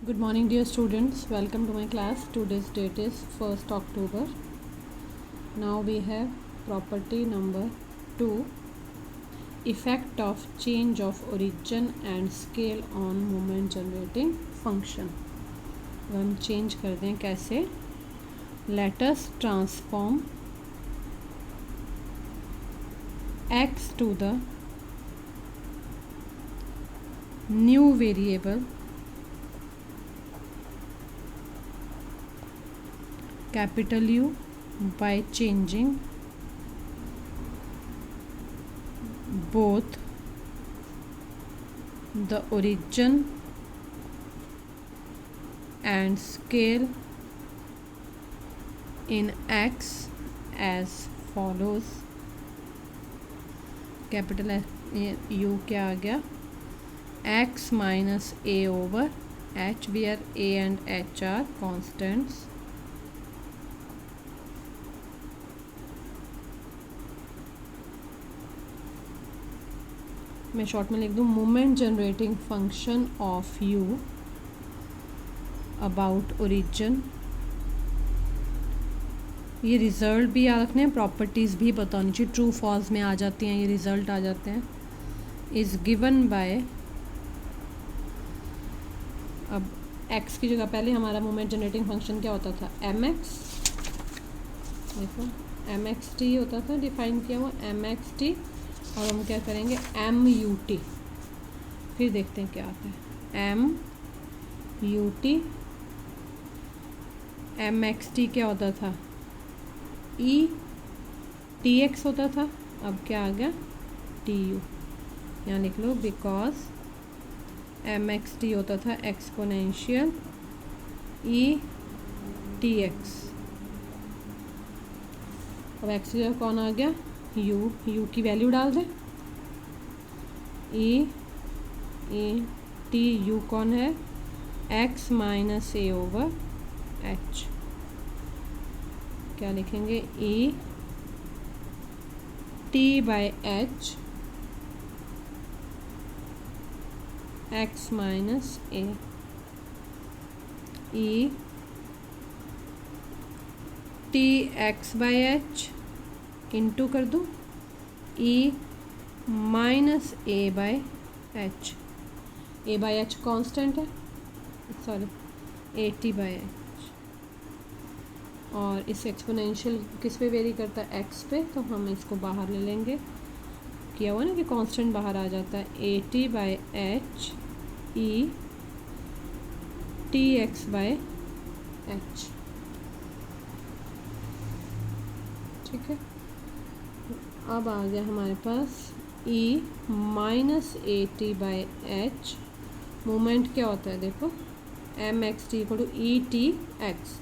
Good morning, dear students. Welcome to my class. Today's date is 1st October. Now we have property number 2, effect of change of origin and scale on moment generating function. अब हम change कर दें कैसे. Let us transform x to the new variable capital U by changing both the origin and scale in x as follows. Capital U क्या आ गया, x minus a over h, where a and h are constants. मैं short में लिख दूँ moment generating function of you about origin. ये result भी याद रखने हैं, प्रॉपर्टीज़ भी बतानी चाहिए. ट्रू फॉल्स में आ जाती हैं, ये रिज़ल्ट आ जाते हैं. इज़ गिवन बाय, अब x की जगह पहले हमारा मोमेंट जनरेटिंग फंक्शन क्या होता था, mx. देखो mxt होता था, डिफाइन किया हुआ mxt. और हम क्या करेंगे mut. फिर देखते हैं क्या आता है. mut mxt क्या होता था, e tx होता था. अब क्या आ गया tu. यहाँ लिख लो बिकॉज mxt होता था एक्सपोनेंशियल e tx. अब x की जगह कौन आ गया, u की वैल्यू डाल दें. e t u कौन है, x minus A over h. क्या लिखेंगे, e t by h x minus A. e t x by h into कर दूँ e minus A by H. A by H constant है, sorry A T by H. और इस exponential किस पे very करता है, एक्स पे. तो हम इसको बाहर ले लेंगे, किया हुआ ना कि कांस्टेंट बाहर आ जाता है. A T by h e t x by h. ठीक है. अब आ गया हमारे पास e minus A t by h. Moment क्या होता है, देखो m x t equal to e t x.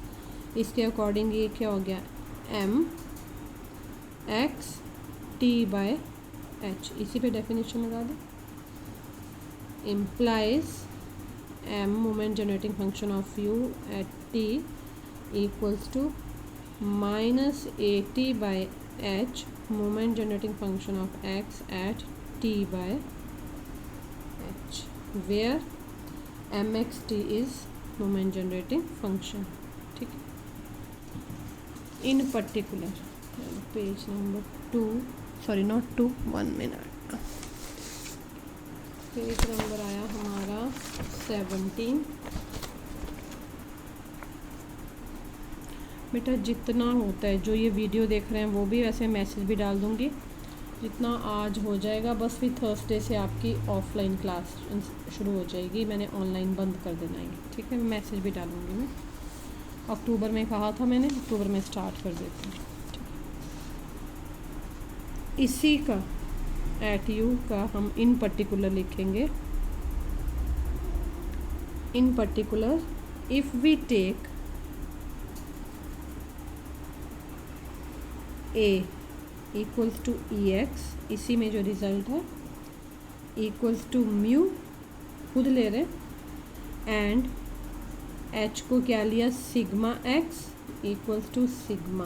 इसके अकॉर्डिंग ये क्या हो गया, m x t by h. इसी पे डेफिनेशन लगा दें. Implies m moment generating function of u at t equals to minus A T bye h moment generating function of x at t by h, where mxt is moment generating function. ठीक है. in particular page number 2, sorry not 2, 1 minute. Page number आया हमारा 17. बेटा जितना होता है, जो ये वीडियो देख रहे हैं वो भी, वैसे मैसेज भी डाल दूँगी, जितना आज हो जाएगा. बस फिर थर्सडे से आपकी ऑफलाइन क्लास शुरू हो जाएगी. मैंने ऑनलाइन बंद कर देना है. ठीक है, मैसेज भी डालूँगी मैं. अक्टूबर में कहा था मैंने, अक्टूबर में स्टार्ट कर देती हूँ. इसी का एट यू का हम इन पर्टिकुलर लिखेंगे. In particular if we take a equals to e x, इसी में जो रिज़ल्ट है, इक्वल्स टू म्यू खुद ले रहे, एंड h को क्या लिया, sigma x equals to sigma.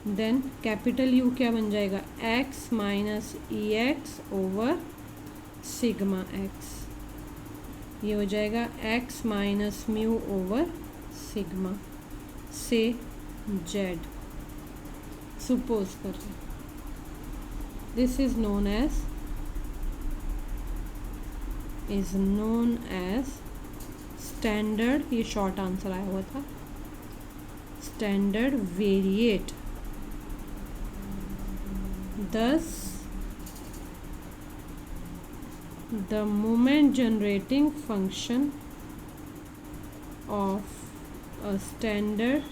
Then capital U क्या बन जाएगा, x माइनस e x over sigma x. ये हो जाएगा x माइनस म्यू ओवर सिग्मा से z। सपोज कर रहे, this is known as standard, ये शॉर्ट आंसर आया हुआ था, standard variate. Thus, the moment generating function of a standard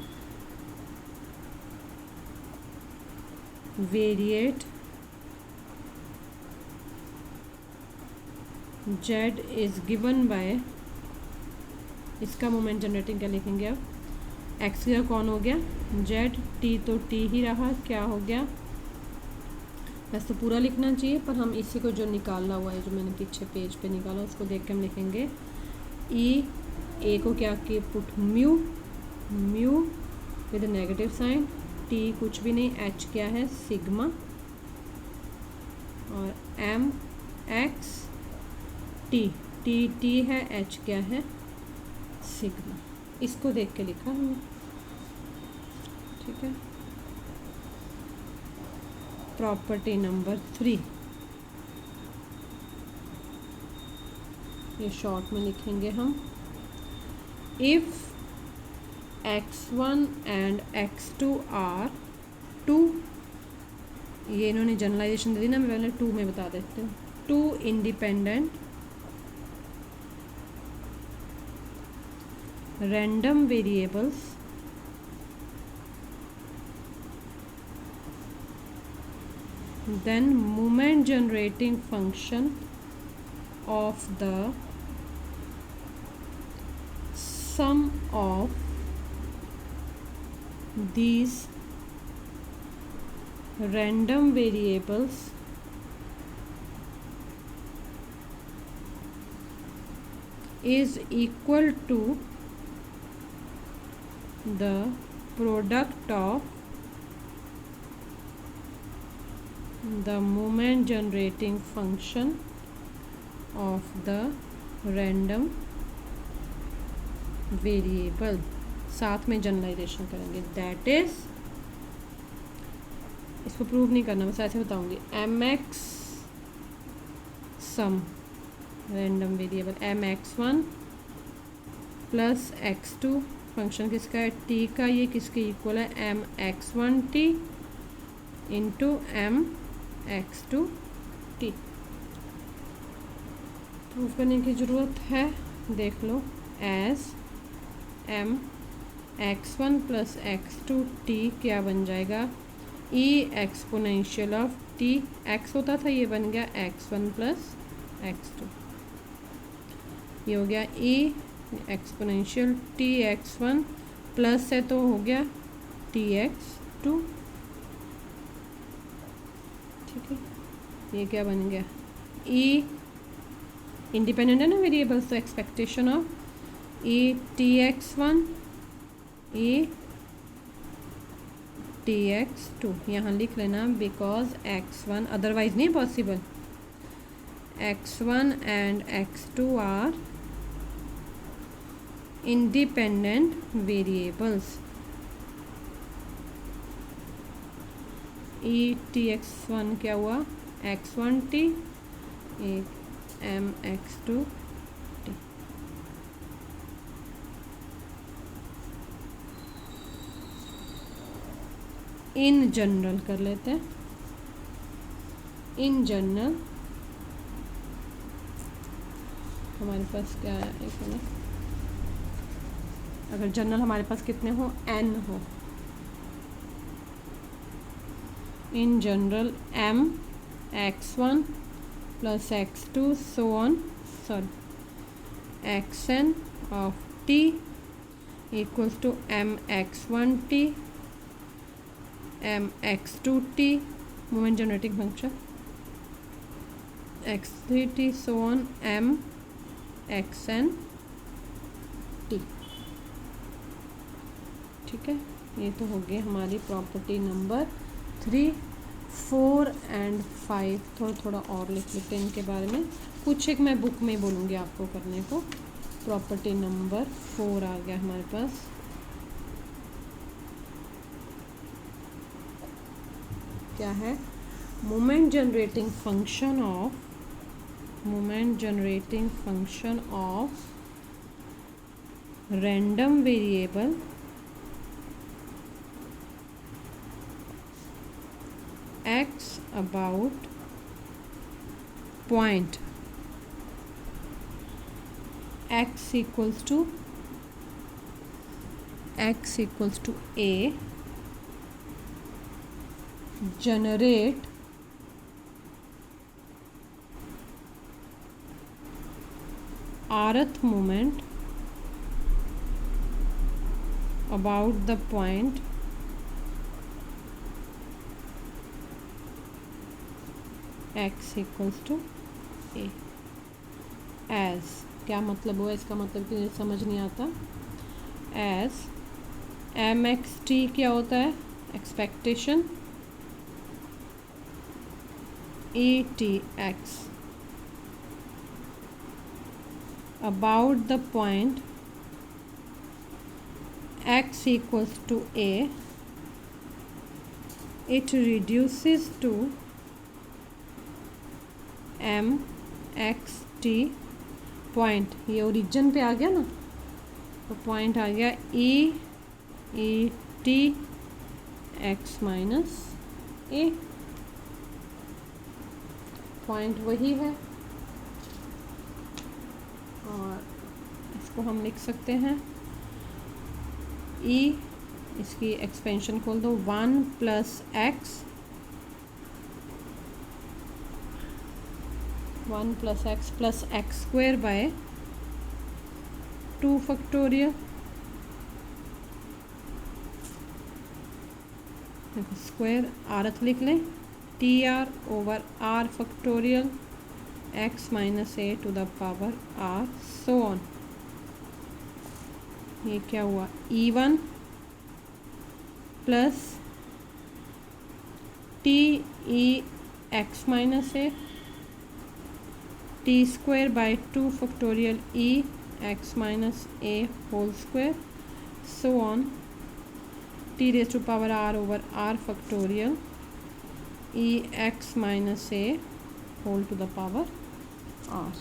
variate Z is given by, इसका मोमेंट जनरेटिंग क्या लिखेंगे अब, x का कौन हो गया z, t तो t ही रहा, क्या हो गया, वैसे तो पूरा लिखना चाहिए पर हम इसी को जो निकाला हुआ है, जो मैंने पीछे पेज पे निकाला, उसको देख के हम लिखेंगे ए को क्या किए put mu with negative sign, t कुछ भी नहीं, एच क्या है सिग्मा, और एम एक्स टी है, एच क्या है सिग्मा। इसको देख के लिखा हमने, ठीक है। प्रॉपर्टी नंबर 3, ये शॉर्ट में लिखेंगे हम, if x1 and x2 are 2, ये इन्होंने जनरलाइजेशन दे दी ना, मैं पहले 2 में बता देती हूँ, 2 independent random variables then moment generating function of the sum of these random variables is equal to the product of the moment generating function of the random variable। साथ में जनरलाइजेशन करेंगे, दैट इज, इसको prove नहीं करना, बस ऐसे बताऊंगी, M X some random variable M X one plus X two, function किसका है टी का, ये किसके इक्वल है M X one T into M x two T. Proof करने की ज़रूरत है, देख लो, as M X one plus X two T क्या बन जाएगा, E exponential of T, X होता था ये बन गया X one plus X two, ये हो गया ई exponential T x one plus है तो हो गया टी एक्स टू, ठीक है। ये क्या बन गया, ई इंडिपेंडेंट है ना वेरिएबल्स, तो expectation of e t x one e t x two, यहाँ लिख लेना बिकॉज एक्स वन, अदरवाइज नहीं possible, x one and x two are independent variables, e t x one क्या हुआ एक्स वन टी, एक m x two t. In general कर लेते हैं, इन जनरल हमारे पास क्या है, एक मिनट, अगर जनरल हमारे पास कितने हो एन हो, in general m x1 plus x2 so on, sorry xn of t equals to m x1 t m x2 t moment generating function, x3 t so on m xn t, ठीक है। ये तो हो गई हमारी property number 3, 4 and 5 थोड़ा थोड़ा और लिख लेते हैं इनके बारे में, कुछ एक मैं बुक में बोलूँगी आपको करने को। प्रॉपर्टी नंबर 4 आ गया हमारे पास। क्या है? Moment generating function of random variable x about point x equals to a generate rth moment about the point x equals to a। as क्या मतलब हुआ इसका? मतलब कि समझ नहीं आता। as mxt क्या होता है? Expectation etx about the point x equals to a, it reduces to mxt point. ये ओरिजिन पे आ गया ना, तो पॉइंट आ गया e t x माइनस ए। पॉइंट वही है और इसको हम लिख सकते हैं e, इसकी एक्सपेंशन खोल दो 1 plus X 1 plus X plus X square by 2 factorial. Square आरथ लिख लें T R over R factorial X minus A to the power R so on. ये क्या हुआ? E1 plus T E X minus A T square by 2 factorial E X minus A whole square so on T raise to power R over R factorial E X minus A whole to the power R.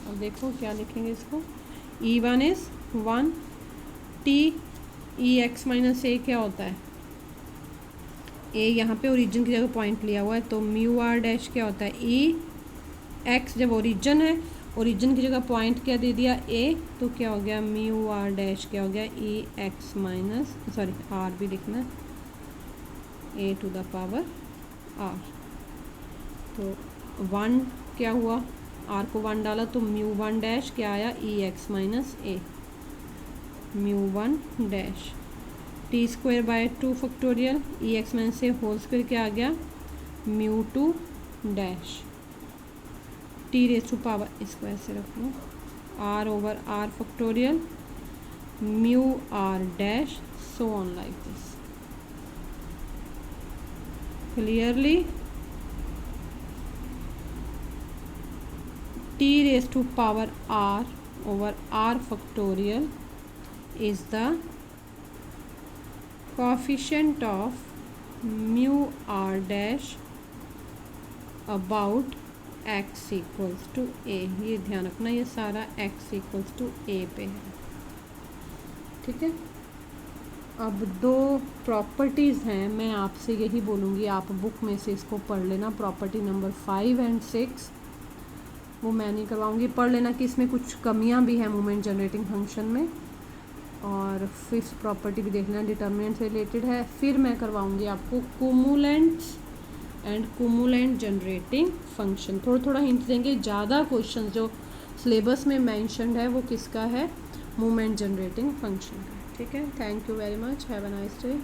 अब देखो क्या लिखेंगे इसको। E1 is 1 T E X minus A क्या होता है? ए यहाँ पे ओरिजिन की जगह पॉइंट लिया हुआ है, तो म्यू आर डैश क्या होता है? ई एक्स जब ओरिजिन है, ओरिजिन की जगह पॉइंट क्या दे दिया? ए, तो क्या हो गया? म्यू आर डैश क्या हो गया? ई एक्स माइनस सॉरी आर भी लिखना है ए टू द पावर आर। तो 1 क्या हुआ? आर को 1 डाला तो म्यू 1 डैश क्या आया? E X minus A mu 1 dash T square by 2 factorial E X minus A whole square क्या आ गया? Mu 2 dash T raise to power, इसको ऐसे रख लो, R over R factorial mu R dash so on like this. Clearly T raise to power R over R factorial is the coefficient of mu r dash about x equals to a। ये ध्यान रखना, ये सारा x equals to a पे है, ठीक है। अब 2 प्रॉपर्टीज़ हैं, मैं आपसे यही बोलूँगी आप बुक में से इसको पढ़ लेना। प्रॉपर्टी नंबर 5 और 6 वो मैं नहीं करवाऊँगी, पढ़ लेना कि इसमें कुछ कमियाँ भी हैं मोमेंट जनरेटिंग फंक्शन में। और 5th प्रॉपर्टी भी देख लेना, डिटर्मिनेंट से रिलेटेड है। फिर मैं करवाऊंगी आपको कुमुलेंट्स एंड कुमुलेंट जनरेटिंग फंक्शन। थोड़ा थोड़ा हिंट देंगे। ज़्यादा क्वेश्चन जो सिलेबस में मेंशन्ड है वो किसका है? मोमेंट जनरेटिंग फंक्शन का, ठीक है। Thank you very much, have a nice day.